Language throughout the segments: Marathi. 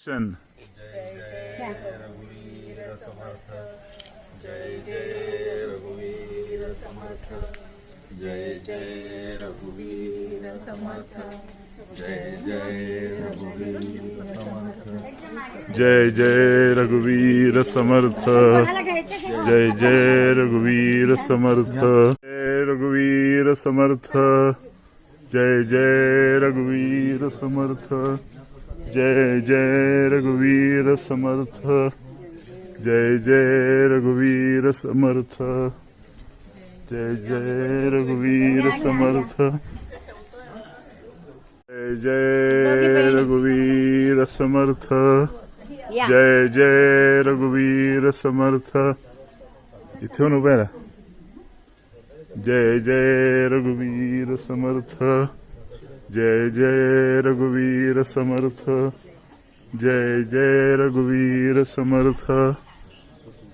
शन रघुवीर समर्थ जय जय रघुवीर समर्थ जय जय रघुवीर समर्थ जय जय रघुवीर समर्थ जय जय रघुवीर समर्थ जय जय रघुवीर समर्थ जय रघुवीर समर्थ जय जय रघुवीर समर्थ जय जय रघुवीर समर्थ जय जय रघुवीर समर्थ जय जय रघुवीर समर्थ जय जय रघुवीर समर्थ जय जय रघुवीर समर्थ इथून उभे राहा जय जय रघुवीर समर्थ जय जय रघुवीर समर्थ जय जय रघुवीर समर्थ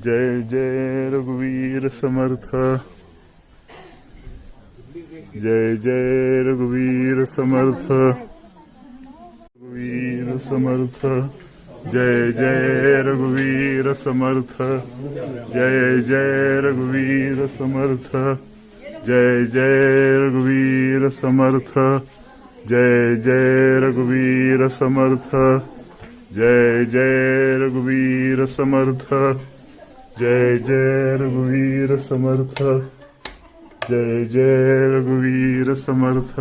जय जय रघुवीर समर्थ जय जय रघुवीर समर्थ रघुवीर समर्थ जय जय रघुवीर समर्थ जय जय रघुवीर समर्थ जय जय रघुवीर समर्थ जय जय रघुवीर समर्थ जय जय रघुवीर समर्थ जय जय रघुवीर समर्थ जय जय रघुवीर समर्थ